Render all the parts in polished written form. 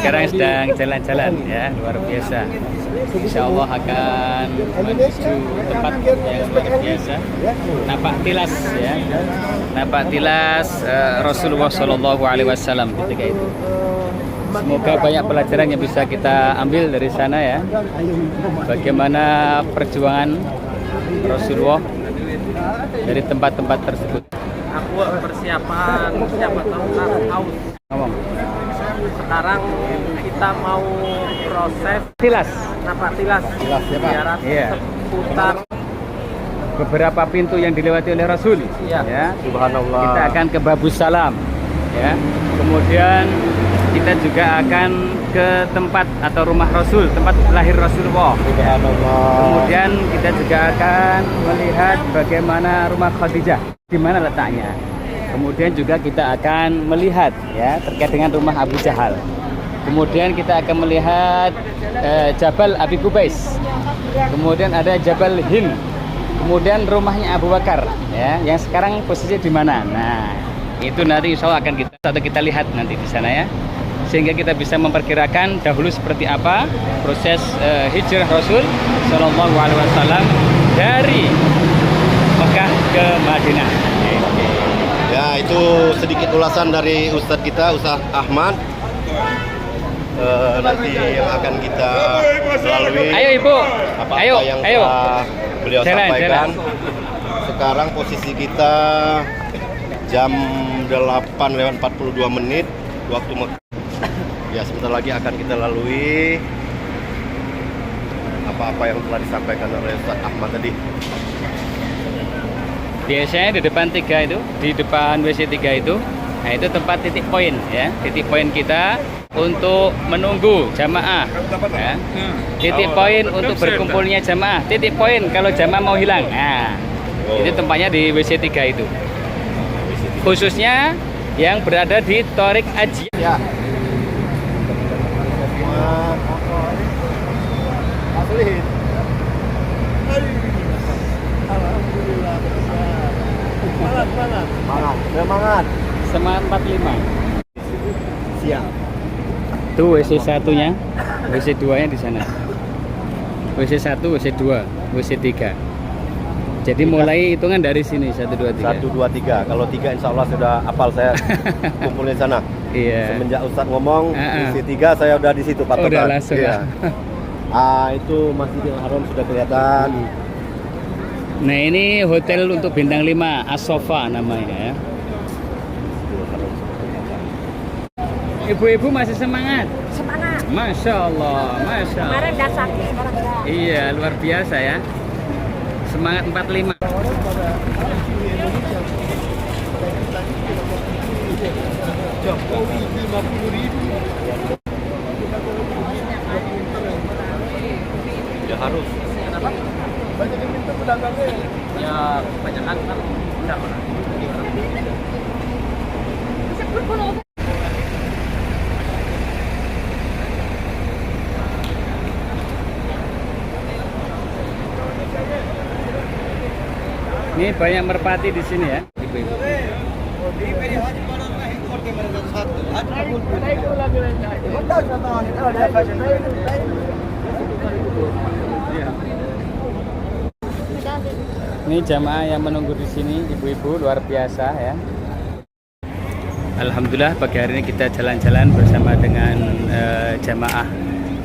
sekarang sedang jalan-jalan ya, luar biasa. Insya Allah akan menuju tempat yang luar biasa. Napak tilas ya, napak tilas Rasulullah Shallallahu Alaihi Wasallam ketika itu. Semoga banyak pelajaran yang bisa kita ambil dari sana ya. Bagaimana perjuangan Rasulullah dari tempat-tempat tersebut. Aku persiapan siapa tahu kan haus. Ngomong. Sekarang kita mau proses Tilas. napak tilas. Tilas ya Pak. Biar Iya. seputar Beberapa pintu yang dilewati oleh Rasul. Iya. Ya. Subhanallah. Kita akan ke Babus Salam. Ya. Kemudian kita juga akan ke tempat atau rumah Rasul, tempat lahir Rasulullah. Subhanallah. Kemudian kita juga akan melihat bagaimana rumah Khadijah, di mana letaknya. Kemudian juga kita akan melihat ya terkait dengan rumah Abu Jahal. Kemudian kita akan melihat Jabal Abi Kubais. Kemudian ada Jabal Hind. Kemudian rumahnya Abu Bakar ya, yang sekarang posisinya di mana. Nah, itu nanti insya Allah akan kita lihat nanti di sana ya. Sehingga kita bisa memperkirakan dahulu seperti apa proses hijrah Rasul Shallallahu Alaihi Wasallam dari Mekah ke Madinah. Ya, itu sedikit ulasan dari Ustadz kita, Ustadz Ahmad. Nanti yang akan kita lalui. Ayo Ibu, Apa ayo, yang ayo. telah beliau Jalan, sampaikan. jalan. Sekarang posisi kita jam 8:42 waktu Mekah. Ya, sebentar lagi akan kita lalui apa-apa yang telah disampaikan oleh Ustadz Ahmad tadi. Biasanya di depan 3 itu, di depan WC 3 itu, nah itu tempat titik poin ya, titik poin kita untuk menunggu jamaah ya. Titik poin untuk berkumpulnya jamaah, titik poin kalau jamaah mau hilang. Nah, itu tempatnya di WC 3 itu. Khususnya yang berada di Thorik Aji. Ya. Alhamdulillah. Semangat. Semangat 45. Siap. Tuh WC 1-nya, WC 2-nya di sana. WC 1, WC 2, WC 3. Jadi mulai hitungan dari sini 1 2 3. 1 2 3. Kalau 3 insya Allah sudah hafal saya kumpulin di sana. Iya. Semenjak Ustadz ngomong WC 3 saya udah di situ Pak. Udah langsung. Iya. Itu Masjidil Haram sudah kelihatan. Nah, ini hotel untuk bintang 5, As-Sofa namanya ya. Ibu-ibu masih semangat? Semangat. Masya Allah, Masya Allah. Kemarin udah sakit, sekarang enggak. Iya, luar biasa ya. Semangat 45. Jokowi 50.000. Ya harus. Banyak yang minta pedagangnya. ya kebanyakan kan udah orang. Ini banyak merpati di sini ya, ibu-ibu. Ini jamaah yang menunggu di sini, ibu-ibu luar biasa ya. Alhamdulillah pagi hari ini kita jalan-jalan bersama dengan jamaah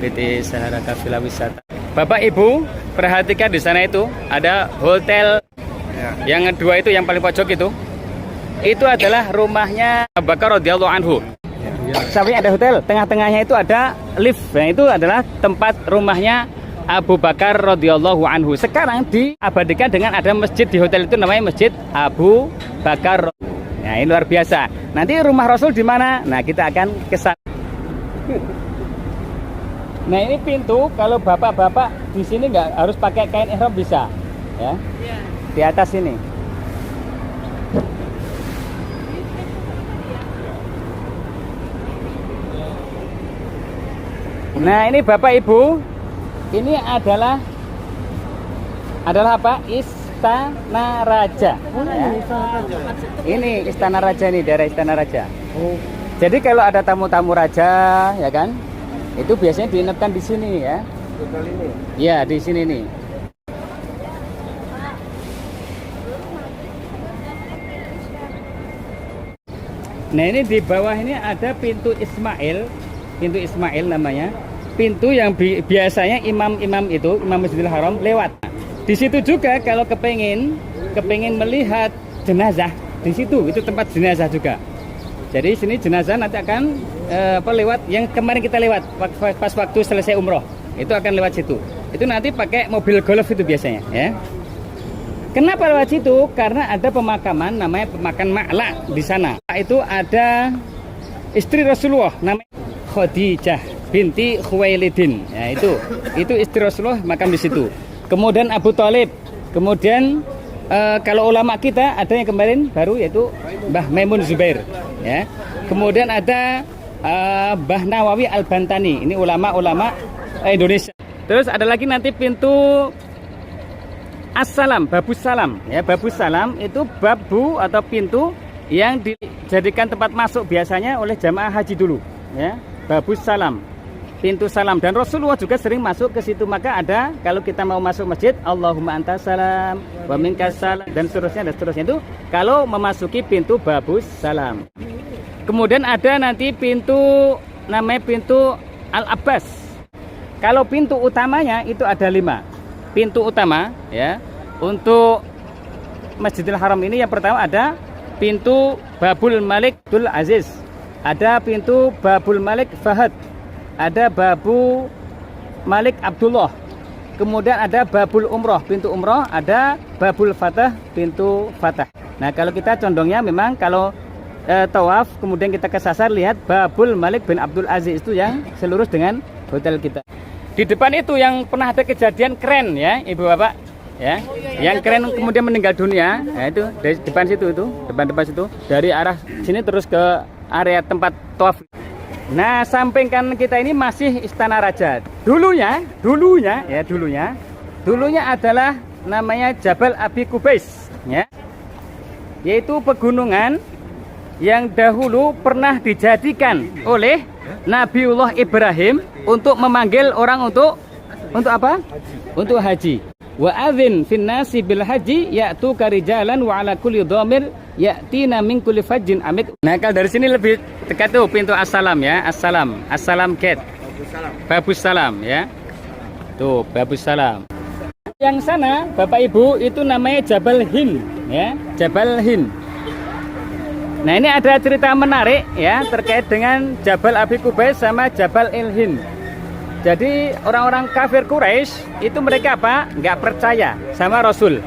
PT Sahara Kafilah Wisata. Bapak Ibu, perhatikan di sana itu ada hotel. Yang kedua itu yang paling pojok itu adalah rumahnya Abu Bakar radhiyallahu anhu. Sampingnya ada hotel, tengah-tengahnya itu ada lift. Nah, itu adalah tempat rumahnya Abu Bakar radhiyallahu anhu. Sekarang diabadikan dengan ada masjid di hotel itu namanya Masjid Abu Bakar. Nah, ini luar biasa. Nanti rumah Rasul di mana? Nah, kita akan ke sana. Nah, ini pintu kalau bapak-bapak di sini nggak harus pakai kain ihram bisa, ya. Di atas ini. Nah, ini Bapak Ibu, ini adalah apa? Istana Raja. Ya. Ini Istana Raja, ini daerah Istana Raja. Jadi kalau ada tamu-tamu raja, ya kan, itu biasanya diinapkan di sini ya. Iya, di sini nih. Nah, ini di bawah ini ada pintu Ismail namanya. Pintu yang biasanya imam-imam itu, Imam Masjidil Haram lewat. Di situ juga kalau kepengin melihat jenazah, di situ itu tempat jenazah juga. Jadi sini jenazah nanti akan lewat yang kemarin kita lewat pas waktu selesai umroh. Itu akan lewat situ. Itu nanti pakai mobil golf itu biasanya ya. Kenapa lewat situ? Karena ada pemakaman namanya pemakaman Ma'la di sana. Itu ada istri Rasulullah namanya Khadijah binti Khuwailidin. Ya, itu istri Rasulullah makam di situ. Kemudian Abu Thalib. Kemudian kalau ulama kita ada yang kemarin baru yaitu Mbah Maimun Zubair ya. Kemudian ada Mbah Nawawi Al-Bantani. Ini ulama-ulama Indonesia. Terus ada lagi nanti pintu As-Salam, Babus Salam ya. Babus Salam itu babu atau pintu yang dijadikan tempat masuk biasanya oleh jamaah haji dulu ya. Babus Salam, pintu salam, dan Rasulullah juga sering masuk ke situ. Maka ada kalau kita mau masuk masjid, Allahumma antas salam wa minkas salam dan seterusnya itu kalau memasuki pintu Babus Salam. Kemudian ada nanti pintu namanya pintu Al-Abbas. Kalau pintu utamanya itu ada 5 pintu utama ya. Untuk Masjidil Haram ini yang pertama ada pintu Babul Malik Abdul Aziz, ada pintu Babul Malik Fahad, ada Babu Malik Abdullah, kemudian ada Babul Umroh, pintu Umroh, ada Babul Fatah, pintu Fatah. Nah, kalau kita condongnya memang kalau tawaf kemudian kita kesasar lihat Babul Malik bin Abdul Aziz itu yang selurus dengan hotel kita. Di depan itu yang pernah ada kejadian keren ya, Ibu Bapak ya. Yang keren kemudian meninggal dunia. Nah, itu dari depan situ itu, depan situ. Dari arah sini terus ke area tempat tawaf. Nah, samping kanan kita ini masih Istana Raja. Dulunya adalah namanya Jabal Abi Qubais ya. Yaitu pegunungan yang dahulu pernah dijadikan oleh Nabiullah Ibrahim untuk memanggil orang untuk apa? Untuk haji. Wa adzin fin nasi bil haji ya'tu karijalan wa ala kulli dhamir ya'tina min kulli fajjin amik. Nah, kalau dari sini lebih dekat tuh pintu As-Salam ya, As-Salam gate. Babus Salam ya. Tuh, Babus Salam. Yang sana Bapak Ibu itu namanya Jabal Hind ya, Jabal Hind. Nah, ini ada cerita menarik ya terkait dengan Jabal Abi Qubais sama Jabal Hind. Jadi orang-orang kafir Quraisy itu mereka apa? Nggak percaya sama Rasul.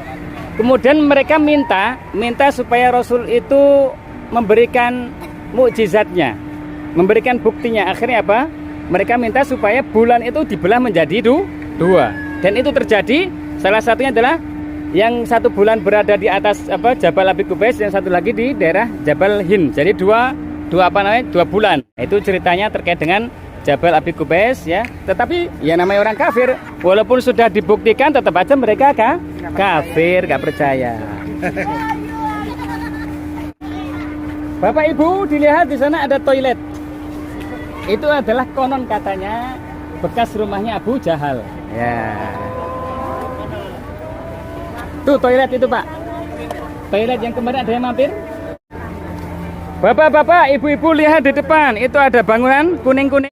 Kemudian mereka minta supaya Rasul itu memberikan mukjizatnya, memberikan buktinya. Akhirnya apa? Mereka minta supaya bulan itu dibelah menjadi 2. Dan itu terjadi. Salah satunya adalah yang satu bulan berada di atas Jabal Abi Qubais, yang satu lagi di daerah Jabal Hind. Jadi dua bulan. Itu ceritanya terkait dengan Jabal Abi Qubais ya. Tetapi ya namanya orang kafir, walaupun sudah dibuktikan tetap aja mereka kafir, gak percaya. Bapak Ibu dilihat di sana ada toilet. Itu adalah konon katanya bekas rumahnya Abu Jahal. Ya. Tuh toilet itu Pak. Toilet yang kemarin ada yang mampir. Bapak-bapak, ibu-ibu lihat di depan. Itu ada bangunan kuning-kuning.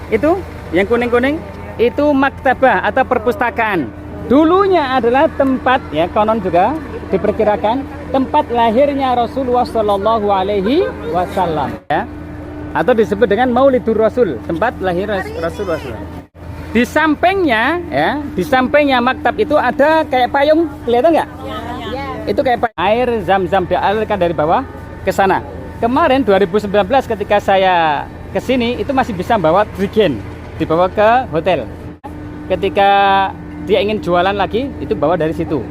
Itu yang kuning-kuning itu maktabah atau perpustakaan. Dulunya adalah tempat ya, konon juga diperkirakan tempat lahirnya Rasulullah Shallallahu Alaihi Wasallam ya. Atau disebut dengan Maulidur Rasul, tempat lahir Rasulullah. Di sampingnya ya, di sampingnya maktab itu ada kayak payung, kelihatan nggak? Ya. Itu kayak payung. Air Zam-Zam dialirkan dari bawah ke sana. Kemarin 2019 ketika saya ke sini itu masih bisa bawa drigen, dibawa ke hotel. Ketika dia ingin jualan lagi itu bawa dari situ.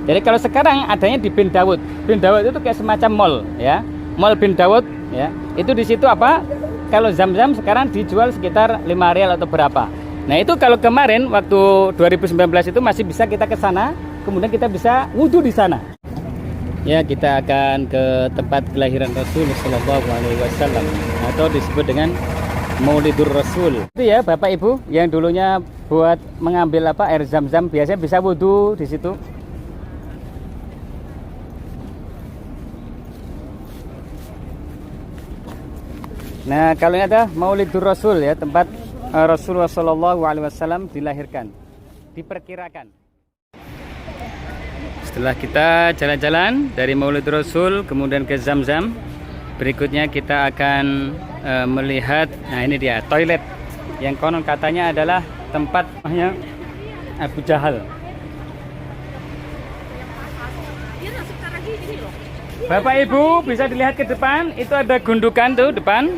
Jadi kalau sekarang adanya di Bin Dawud. Bin Dawud itu kayak semacam mall ya. Mall Bin Dawud ya. Itu di situ apa? Kalau Zam-Zam sekarang dijual sekitar 5 rial atau berapa. Nah, itu kalau kemarin waktu 2019 itu masih bisa kita ke sana, kemudian kita bisa wudhu di sana. Ya, kita akan ke tempat kelahiran Rasul Shallallahu Alaihi Wasallam atau disebut dengan Maulidur Rasul. Itu ya Bapak Ibu yang dulunya buat mengambil air zam-zam, biasanya bisa wudhu di situ. Nah, kalau ini ada Maulidur Rasul ya, tempat Rasulullah Shallallahu Alaihi Wasallam dilahirkan, diperkirakan. Setelah kita jalan-jalan dari Maulidur Rasul kemudian ke Zam-Zam, berikutnya kita akan melihat, nah ini dia toilet yang konon katanya adalah tempatnya Abu Jahal. Bapak Ibu bisa dilihat ke depan, itu ada gundukan tuh depan.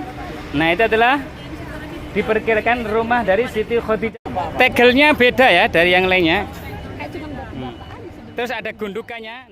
Nah, itu adalah diperkirakan rumah dari Siti Khadijah. Tegelnya beda ya dari yang lainnya. Terus ada gundukannya.